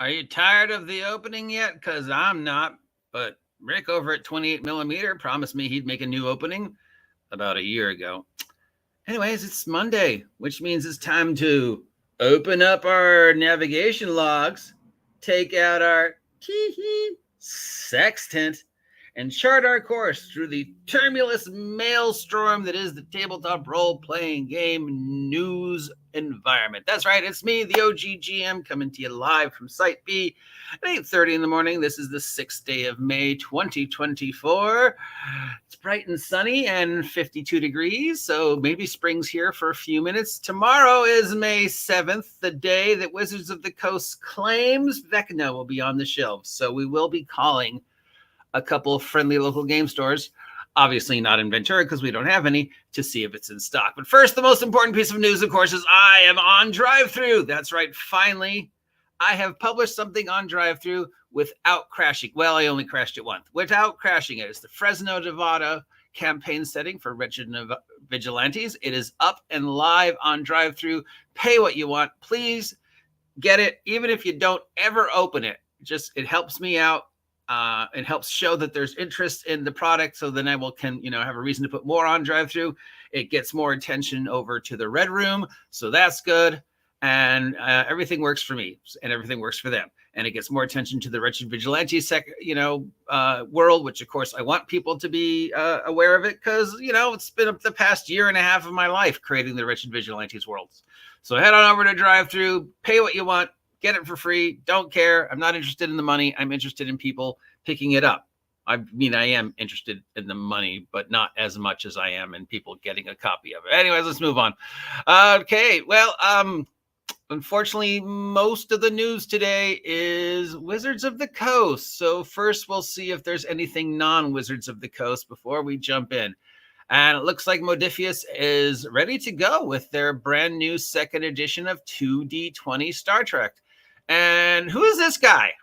Are you tired of the opening yet? Because I'm not. But Rick over at 28mm promised me he'd make a new opening about a year ago. Anyways, it's Monday, which means it's time to open up our navigation logs, take out our sextant, and chart our course through the tumultuous maelstrom that is the tabletop role-playing game news environment. That's right, it's me, the OGGM, coming to you live from Site B at 8:30 in the morning. This is the 6th day of May, 2024. It's bright and sunny and 52 degrees, so maybe spring's here for a few minutes. Tomorrow is May 7th, the day that Wizards of the Coast claims Vecna will be on the shelves. So we will be calling a couple of friendly local game stores, obviously not in Ventura because we don't have any, to see if it's in stock. But first, the most important piece of news, of course, is I am on drive-thru. That's right, finally, I have published something on drive-thru without crashing. Well, I only crashed it once. Without crashing it. It's the Fresno, Nevada campaign setting for Wretched Vigilantes. It is up and live on drive-thru. Pay what you want. Please get it, even if you don't ever open it. It helps me out. It helps show that there's interest in the product, so then I can have a reason to put more on drive-thru. It gets more attention over to the Red Room, so that's good. And everything works for me, and everything works for them. And it gets more attention to the Wretched Vigilante world, which of course I want people to be aware of it, because it's been up the past year and a half of my life creating the Wretched Vigilantes worlds. So head on over to drive-thru, pay what you want. Get it for free. Don't care. I'm not interested in the money. I'm interested in people picking it up. I mean, I am interested in the money, but not as much as I am in people getting a copy of it. Anyways, let's move on. Okay. Well, unfortunately, most of the news today is Wizards of the Coast. So first, we'll see if there's anything non-Wizards of the Coast before we jump in. And it looks like Modiphius is ready to go with their brand new second edition of 2D20 Star Trek. And who is this guy?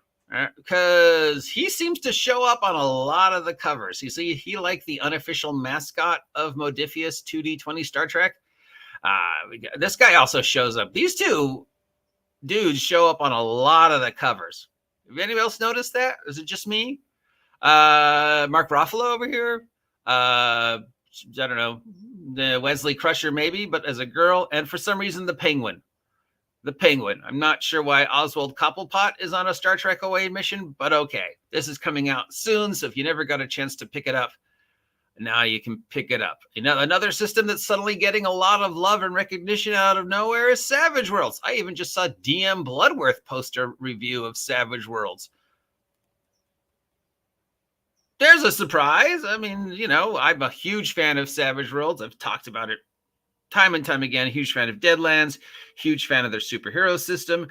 Because he seems to show up on a lot of the covers. You see, he like the unofficial mascot of Modiphius 2D20 Star Trek. This guy also shows up. These two dudes show up on a lot of the covers. Have anybody else noticed that? Is it just me? Mark Ruffalo over here. I don't know, the Wesley Crusher maybe, but as a girl, and for some reason the Penguin. I'm not sure why Oswald Cobblepot is on a Star Trek away mission, but okay. This is coming out soon, so if you never got a chance to pick it up, now you can pick it up. Another system that's suddenly getting a lot of love and recognition out of nowhere is Savage Worlds. I even just saw DM Bloodworth post a review of Savage Worlds. There's a surprise. I mean, I'm a huge fan of Savage Worlds. I've talked about it time and time again. Huge fan of Deadlands. Huge fan of their superhero system.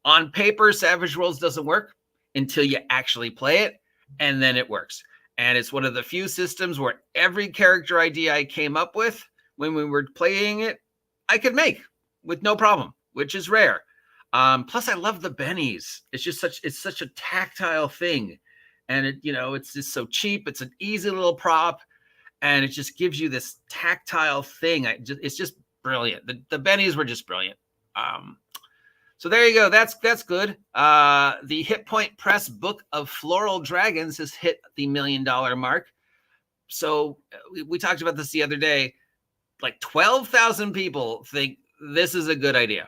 On paper, Savage Worlds doesn't work until you actually play it, and then it works. And it's one of the few systems where every character idea I came up with when we were playing it, I could make with no problem, which is rare. Plus, I love the bennies. It's such a tactile thing. And it's just so cheap. It's an easy little prop, and it just gives you this tactile thing. It's just brilliant. The bennies were just brilliant. So there you go. That's good. The Hit Point Press Book of Floral Dragons has hit the $1 million mark. So we talked about this the other day. Like 12,000 people think this is a good idea.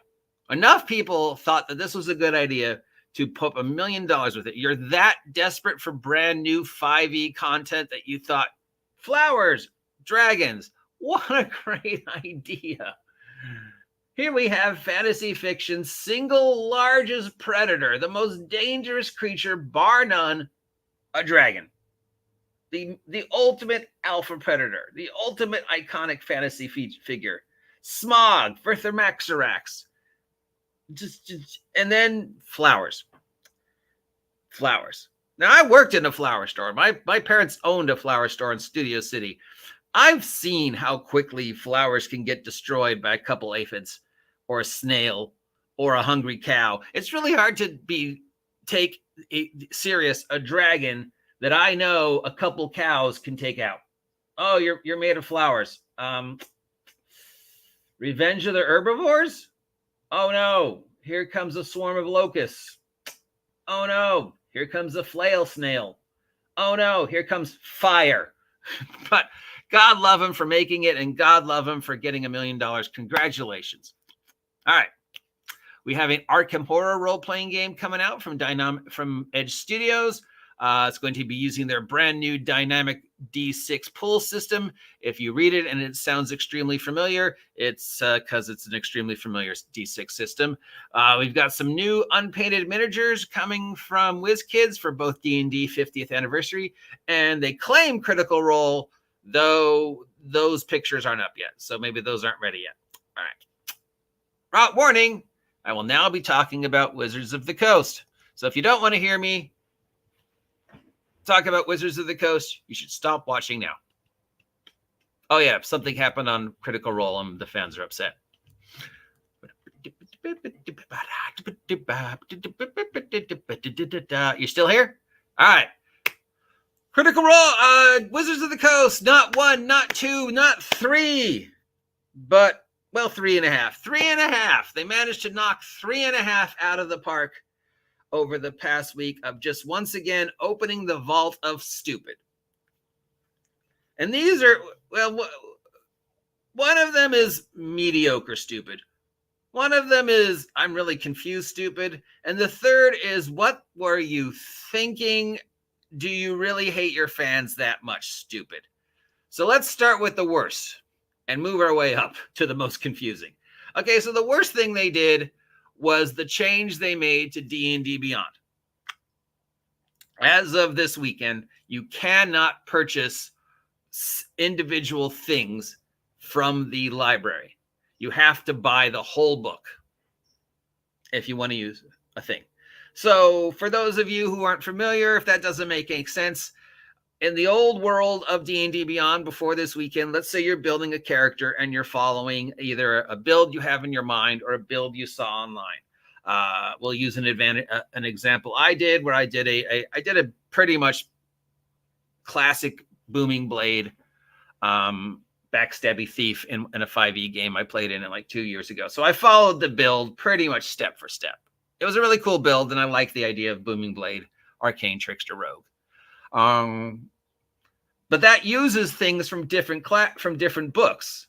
Enough people thought that this was a good idea to put $1 million with it. You're that desperate for brand new 5e content that you thought, flowers, dragons, what a great idea. Here we have fantasy fiction's single largest predator, the most dangerous creature, bar none, a dragon. The ultimate alpha predator, the ultimate iconic fantasy figure. Smog, Verthermaxorax. And then flowers. Now, I worked in a flower store. My parents owned a flower store in Studio City. I've seen how quickly flowers can get destroyed by a couple aphids or a snail or a hungry cow. It's really hard to take serious a dragon that I know a couple cows can take out. Oh, you're made of flowers. Revenge of the Herbivores? Oh no, here comes a swarm of locusts. Oh no, here comes a flail snail. Oh no, here comes fire. But God love him for making it, and God love him for getting $1 million. Congratulations. All right. We have an Arkham Horror role-playing game coming out from Edge Studios. It's going to be using their brand new dynamic D6 pull system. If you read it and it sounds extremely familiar, it's because it's an extremely familiar D6 system. We've got some new unpainted miniatures coming from WizKids for both D&D 50th anniversary, and they claim Critical Role, though those pictures aren't up yet, so maybe those aren't ready yet. All right. Warning, I will now be talking about Wizards of the Coast. So if you don't want to hear me talk about Wizards of the Coast, you should stop watching now. Oh yeah, something happened on Critical Role and the fans are upset. You still here? All right. Critical Role, Wizards of the Coast, not 1, not 2, not 3, but, well, 3.5. 3.5. They managed to knock 3.5 out of the park over the past week of just once again opening the vault of stupid. And these are, well, one of them is mediocre stupid. One of them is I'm really confused stupid. And the third is what were you thinking? Do you really hate your fans that much stupid? So let's start with the worst and move our way up to the most confusing. Okay, so the worst thing they did was the change they made to D&D Beyond. As of this weekend, you cannot purchase individual things from the library. You have to buy the whole book if you want to use a thing. So for those of you who aren't familiar, if that doesn't make any sense, in the old world of D&D Beyond before this weekend, let's say you're building a character and you're following either a build you have in your mind or a build you saw online. We'll use an example I did where I did a pretty much classic booming blade backstabby thief in a 5e game I played in it like 2 years ago. So I followed the build pretty much step for step. It was a really cool build, and I like the idea of booming blade, arcane trickster rogue. But that uses things from different books.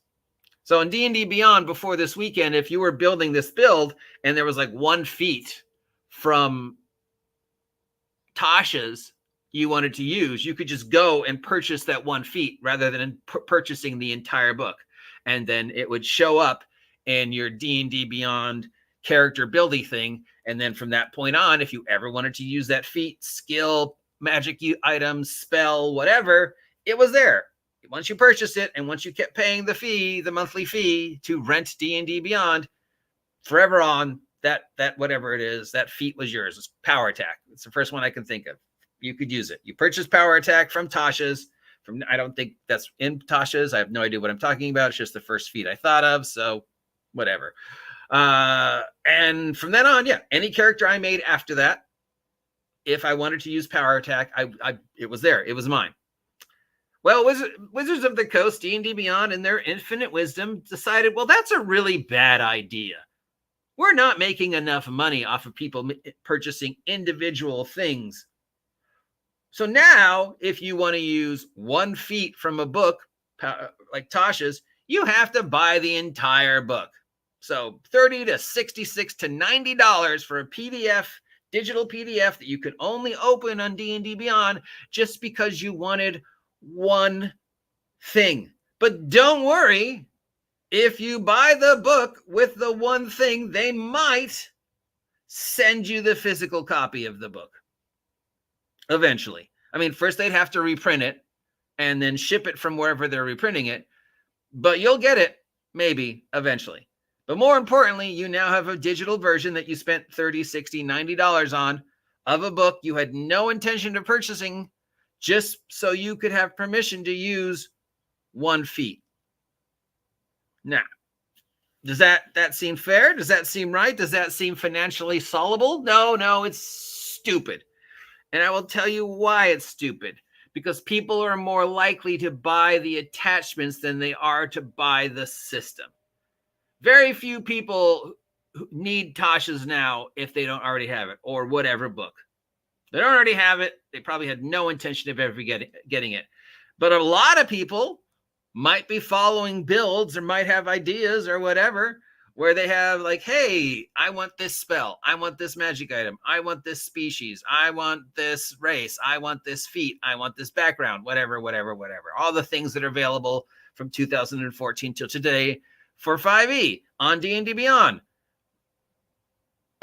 So in D&D Beyond before this weekend, if you were building this build and there was like 1 feat from Tasha's you wanted to use, you could just go and purchase that 1 feat rather than purchasing the entire book. And then it would show up in your D&D Beyond character building thing. And then from that point on, if you ever wanted to use that feat, skill, magic item, spell, whatever, it was there. Once you purchased it and once you kept paying the fee, the monthly fee to rent D&D Beyond, forever on, that whatever it is, that feat was yours. It's power attack. It's the first one I can think of. You could use it. You purchase power attack from Tasha's. I don't think that's in Tasha's. I have no idea what I'm talking about. It's just the first feat I thought of. So whatever. And from then on, yeah, any character I made after that, if I wanted to use power attack, it was there. It was mine. Well, Wizards of the Coast, D&D Beyond, in their infinite wisdom, decided, well, that's a really bad idea. We're not making enough money off of people purchasing individual things. So now, if you want to use 1 feat from a book, like Tasha's, you have to buy the entire book. So $30 to $66 to $90 for a PDF, digital PDF that you could only open on D&D Beyond just because you wanted 1 thing. But don't worry, if you buy the book with the 1 thing, they might send you the physical copy of the book. Eventually. I mean, first they'd have to reprint it and then ship it from wherever they're reprinting it. But you'll get it, maybe, eventually. But more importantly, you now have a digital version that you spent $30, $60, $90 on of a book you had no intention of purchasing just so you could have permission to use 1 feat. Now, does that seem fair? Does that seem right? Does that seem financially solvable? No, it's stupid. And I will tell you why it's stupid. Because people are more likely to buy the attachments than they are to buy the system. Very few people need Tasha's now if they don't already have it, or whatever book. They don't already have it. They probably had no intention of ever getting it. But a lot of people might be following builds or might have ideas or whatever where they have like, hey, I want this spell. I want this magic item. I want this species. I want this race. I want this feat. I want this background, whatever. All the things that are available from 2014 till today for 5e on D&D Beyond.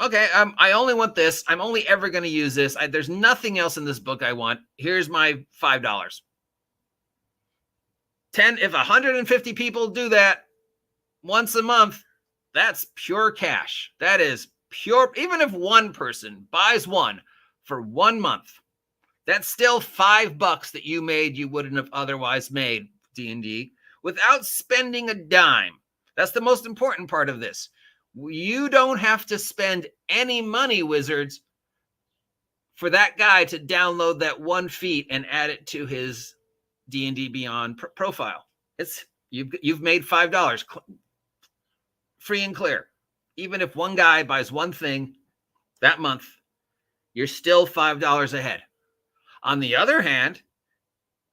Okay, I only want this. I'm only ever going to use this. There's nothing else in this book I want. Here's my $5. If 150 people do that once a month, that's pure cash. That is pure. Even if one person buys one for 1 month, that's still $5 that you made you wouldn't have otherwise made D&D without spending a dime. That's the most important part of this. You don't have to spend any money, Wizards, for that guy to download that one feat and add it to his D&D Beyond profile. You've made $5 free and clear. Even if one guy buys one thing that month, you're still $5 ahead. On the other hand,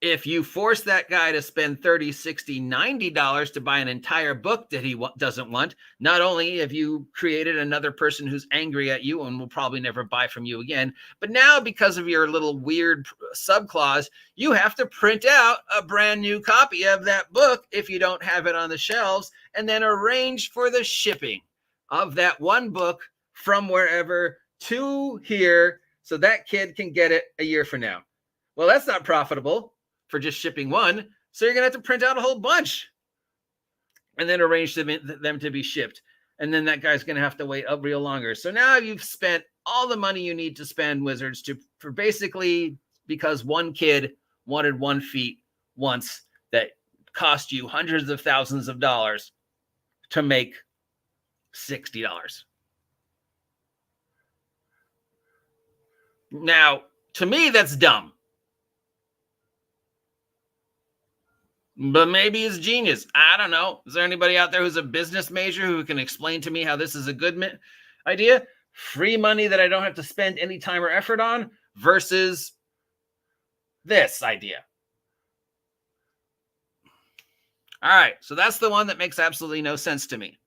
if you force that guy to spend $30, $60, $90 to buy an entire book that he doesn't want, not only have you created another person who's angry at you and will probably never buy from you again, but now because of your little weird subclause, you have to print out a brand new copy of that book if you don't have it on the shelves, and then arrange for the shipping of that one book from wherever to here so that kid can get it a year from now. Well, that's not profitable for just shipping one. So you're going to have to print out a whole bunch and then arrange them to be shipped. And then that guy's going to have to wait a real longer. So now you've spent all the money you need to spend, Wizards, for basically because one kid wanted one feat once that cost you hundreds of thousands of dollars to make $60. Now, to me, that's dumb. But maybe it's genius. I don't know. Is there anybody out there who's a business major who can explain to me how this is a good idea? Free money that I don't have to spend any time or effort on versus this idea. All right. So that's the one that makes absolutely no sense to me.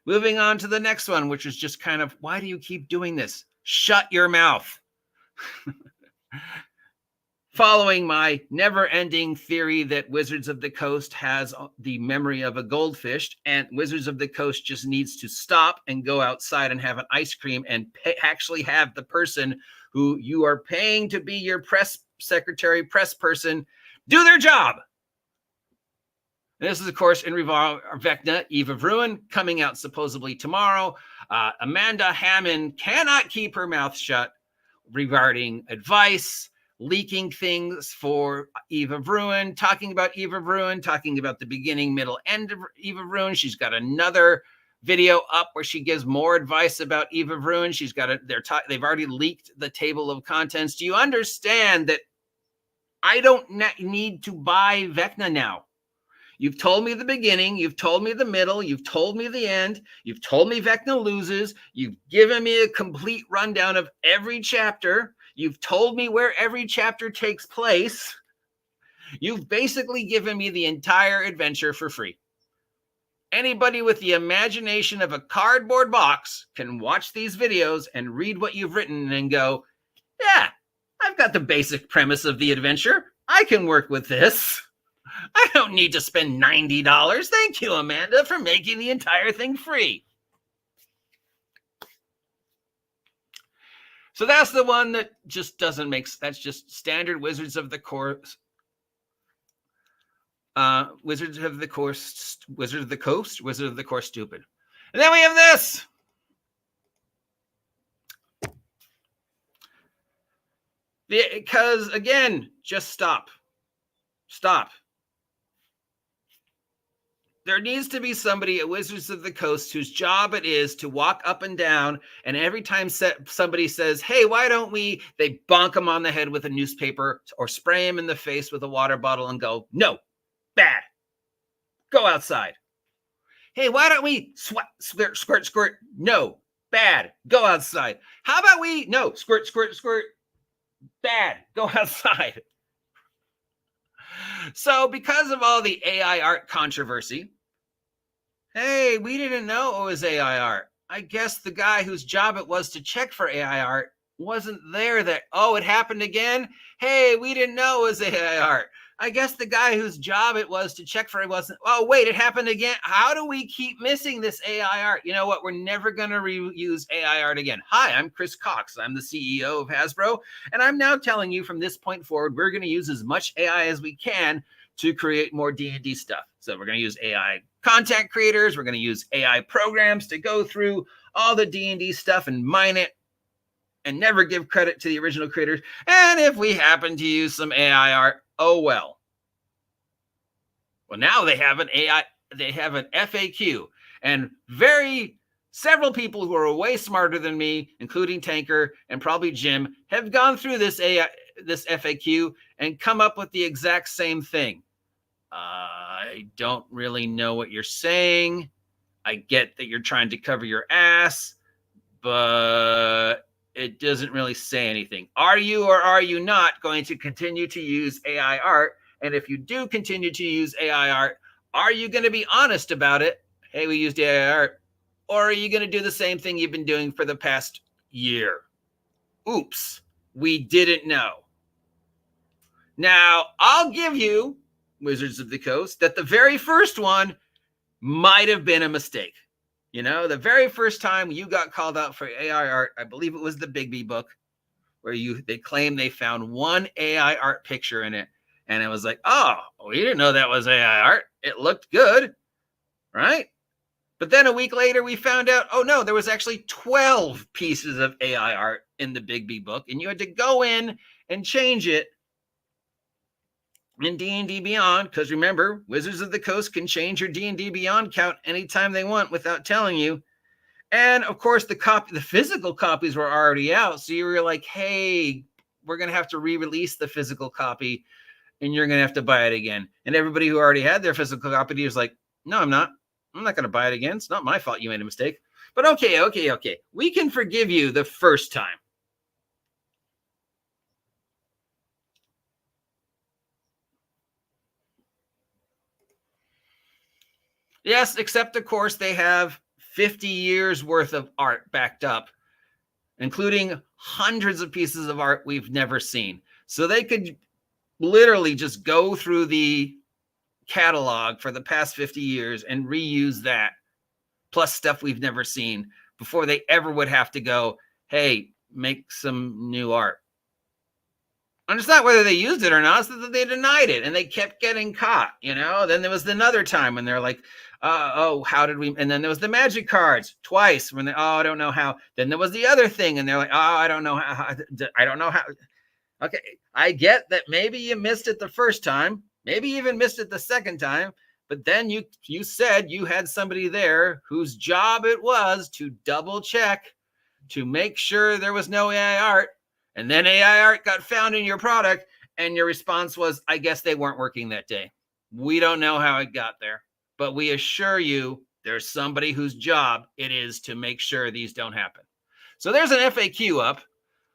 Moving on to the next one, which is just kind of, why do you keep doing this? Shut your mouth. Following my never-ending theory that Wizards of the Coast has the memory of a goldfish, and Wizards of the Coast just needs to stop and go outside and have an ice cream and actually have the person who you are paying to be your press secretary, press person, do their job. And this is, of course, in Vecna, Eve of Ruin, coming out supposedly tomorrow. Amanda Hammond cannot keep her mouth shut regarding advice, leaking things for Eve of Ruin, talking about Eve of Ruin, talking about the beginning, middle, end of Eve of Ruin. She's got another video up where she gives more advice about Eve of Ruin. She's got they've already leaked the table of contents. Do you understand that I don't need to buy Vecna now? You've told me the beginning, you've told me the middle, you've told me the end, you've told me Vecna loses, you've given me a complete rundown of every chapter. You've told me where every chapter takes place. You've basically given me the entire adventure for free. Anybody with the imagination of a cardboard box can watch these videos and read what you've written and go, yeah, I've got the basic premise of the adventure. I can work with this. I don't need to spend $90. Thank you, Amanda, for making the entire thing free. So that's the one that just doesn't make sense. That's just standard Wizards of the Coast. Wizards of the Coast stupid. And then we have this. Because, again, just stop. Stop. There needs to be somebody at Wizards of the Coast whose job it is to walk up and down, and every time somebody says, hey, why don't we, they bonk them on the head with a newspaper or spray them in the face with a water bottle and go, no, bad. Go outside. Hey, why don't we squirt, squirt, no, bad. Go outside. How about we, no, squirt, squirt, squirt. Bad. Go outside. So because of all the AI art controversy, hey, we didn't know it was AI art. I guess the guy whose job it was to check for AI art wasn't there it happened again. Hey, we didn't know it was AI art. I guess the guy whose job it was to check for it wasn't. Oh, wait, it happened again. How do we keep missing this AI art? You know what? We're never going to reuse AI art again. Hi, I'm Chris Cox. I'm the CEO of Hasbro. And I'm now telling you from this point forward, we're going to use as much AI as we can to create more D&D stuff. So we're going to use AI content creators. We're going to use AI programs to go through all the D&D stuff and mine it and never give credit to the original creators. And if we happen to use some AI art, oh well. Well, now they have an FAQ, and several people who are way smarter than me, including Tanker and probably Jim, have gone through this FAQ and come up with the exact same thing. I don't really know what you're saying. I get that you're trying to cover your ass, but it doesn't really say anything. Are you or are you not going to continue to use AI art? And if you do continue to use AI art, are you going to be honest about it? Hey, we used AI art. Or are you going to do the same thing you've been doing for the past year? Oops, we didn't know. Now, I'll give you, Wizards of the Coast, that the very first one might have been a mistake. You know, the very first time you got called out for AI art, I believe it was the Bigby book, where they claimed they found one AI art picture in it. And it was like, oh, we didn't know that was AI art. It looked good, right? But then a week later, we found out, oh no, there was actually 12 pieces of AI art in the Bigby book. And you had to go in and change it in D&D Beyond, because remember, Wizards of the Coast can change your D&D Beyond count anytime they want without telling you. And of course, the physical copies were already out. So you were like, hey, we're going to have to re-release the physical copy and you're going to have to buy it again. And everybody who already had their physical copy was like, no, I'm not going to buy it again. It's not my fault you made a mistake. But okay. We can forgive you the first time. Yes, except of course they have 50 years worth of art backed up, including hundreds of pieces of art we've never seen. So they could literally just go through the catalog for the past 50 years and reuse that, plus stuff we've never seen, before they ever would have to go, hey, make some new art. And it's not whether they used it or not, it's that they denied it and they kept getting caught, you know? Then there was another time when they're like, how did we? And then there was the magic cards twice when I don't know how. Then there was the other thing and they're like, I don't know how. I don't know how. Okay, I get that maybe you missed it the first time, maybe even missed it the second time, but then you said you had somebody there whose job it was to double check to make sure there was no AI art. And then AI art got found in your product, and your response was, I guess they weren't working that day. We don't know how it got there, but we assure you there's somebody whose job it is to make sure these don't happen. So there's an FAQ up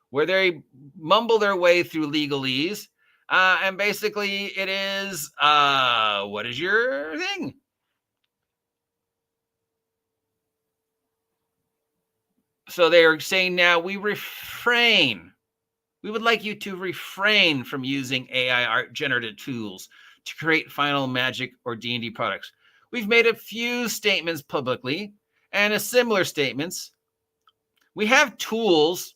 where they mumble their way through legalese. And basically it is, what is your thing? So they are saying now we would like you to refrain from using AI art generative tools to create final Magic or D&D products. We've made a few statements publicly and a similar statements. We have tools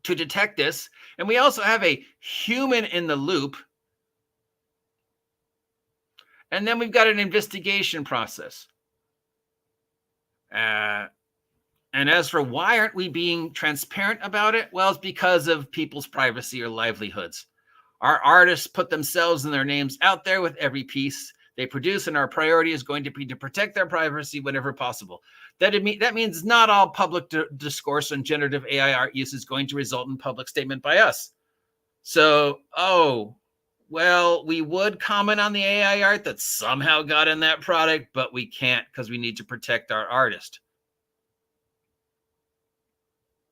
to detect this, and we also have a human in the loop. And then we've got an investigation process. And as for why aren't we being transparent about it? Well, it's because of people's privacy or livelihoods. Our artists put themselves and their names out there with every piece they produce, and our priority is going to be to protect their privacy whenever possible. That means not all public discourse on generative AI art use is going to result in public statement by us. So, well, we would comment on the AI art that somehow got in that product, but we can't because we need to protect our artist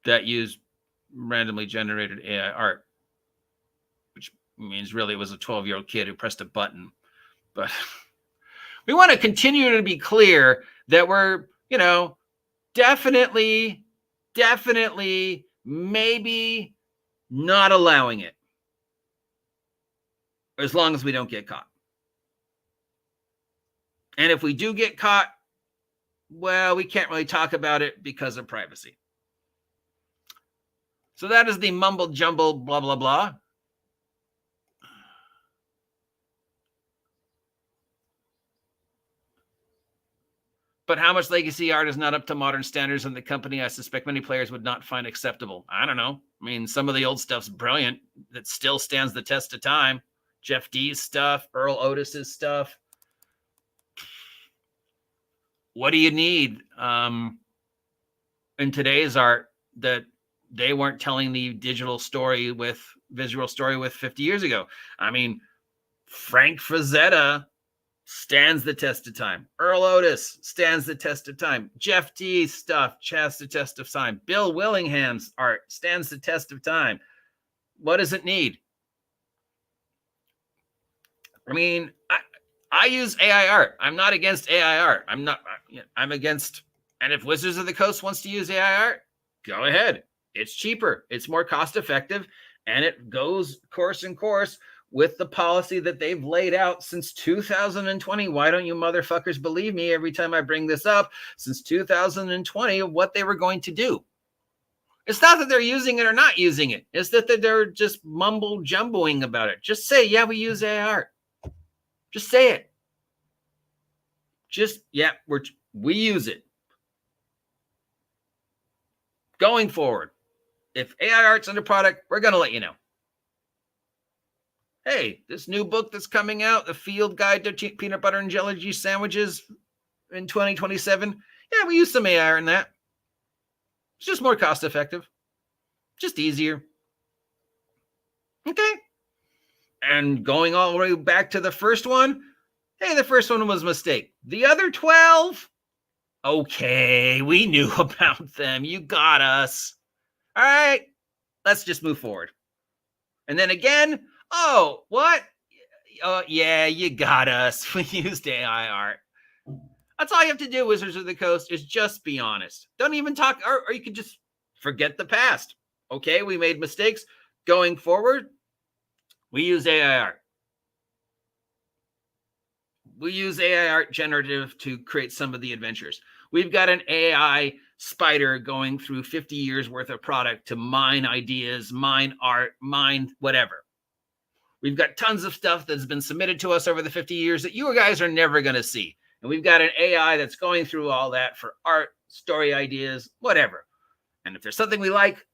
that used randomly generated AI art, which means really it was a 12-year-old kid who pressed a button. But we want to continue to be clear that we're, definitely, maybe not allowing it, as long as we don't get caught. And if we do get caught, well, we can't really talk about it because of privacy. So that is the mumble jumble, blah, blah, blah. But how much legacy art is not up to modern standards in the company, I suspect many players would not find acceptable. I don't know. I mean, some of the old stuff's brilliant. That still stands the test of time. Jeff D's stuff, Earl Otis's stuff. What do you need in today's art that they weren't telling the visual story with 50 years ago? I mean, Frank Frazetta stands the test of time. Earl Otis stands the test of time. Jeff D's stuff stands the test of time. Bill Willingham's art stands the test of time. What does it need? I mean, I use AI art. I'm not against AI art. I'm against, and if Wizards of the Coast wants to use AI art, go ahead. It's cheaper. It's more cost effective. And it goes course with the policy that they've laid out since 2020. Why don't you motherfuckers believe me every time I bring this up? Since 2020, of what they were going to do. It's not that they're using it or not using it. It's that they're just mumble jumboing about it. Just say, yeah, we use AI art. Just say it. We use it. Going forward, if AI art's under product, we're going to let you know. Hey, this new book that's coming out, The Field Guide to Peanut Butter and Jelly Cheese Sandwiches in 2027. Yeah, we use some AI in that. It's just more cost effective. Just easier. Okay. And going all the way back to the first one, hey, the first one was a mistake. The other 12, okay, we knew about them. You got us. All right, let's just move forward. And then again, oh, what? Oh, yeah, you got us. We used AI art. That's all you have to do, Wizards of the Coast, is just be honest. Don't even talk, or you could just forget the past. Okay, we made mistakes. Going forward, we use AI art. We use AI art generative to create some of the adventures. We've got an AI spider going through 50 years worth of product to mine ideas, mine art, mine whatever. We've got tons of stuff that's been submitted to us over the 50 years that you guys are never going to see. And we've got an AI that's going through all that for art, story ideas, whatever. And if there's something we like,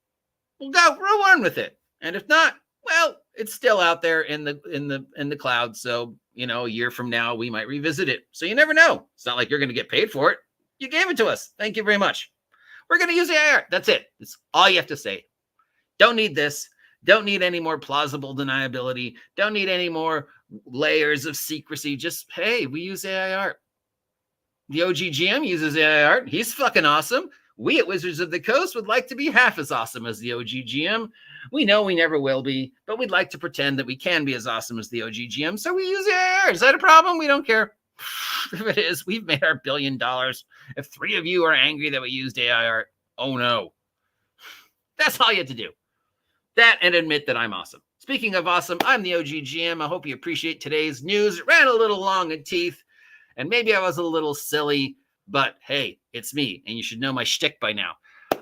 we'll run with it. And if not, well, it's still out there in the cloud. So, a year from now, we might revisit it. So you never know. It's not like you're going to get paid for it. You gave it to us. Thank you very much. We're going to use AI art. That's it. That's all you have to say. Don't need this. Don't need any more plausible deniability. Don't need any more layers of secrecy. Just, hey, we use AI art. The OGGM uses AI art. He's fucking awesome. We at Wizards of the Coast would like to be half as awesome as the OGGM. We know we never will be, but we'd like to pretend that we can be as awesome as the OGGM. So we use AI art. Is that a problem? We don't care. If it is, we've made our $1 billion. If 3 of you are angry that we used AI art, oh no. That's all you have to do. That and admit that I'm awesome. Speaking of awesome, I'm the OGGM. I hope you appreciate today's news. It ran a little long in teeth, and maybe I was a little silly, but hey, it's me, and you should know my shtick by now.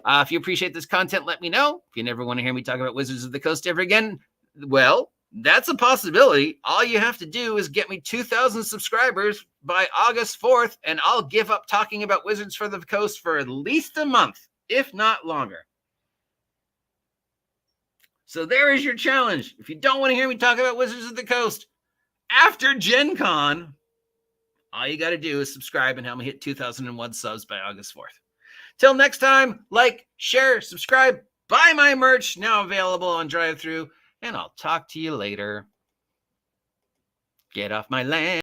If you appreciate this content, let me know. If you never want to hear me talk about Wizards of the Coast ever again, well, that's a possibility. All you have to do is get me 2,000 subscribers by August 4th, and I'll give up talking about Wizards for the Coast for at least a month, if not longer. So there is your challenge. If you don't want to hear me talk about Wizards of the Coast after Gen Con, all you got to do is subscribe and help me hit 2,001 subs by August 4th. Till next time, like, share, subscribe, buy my merch, now available on drive-thru, and I'll talk to you later. Get off my land.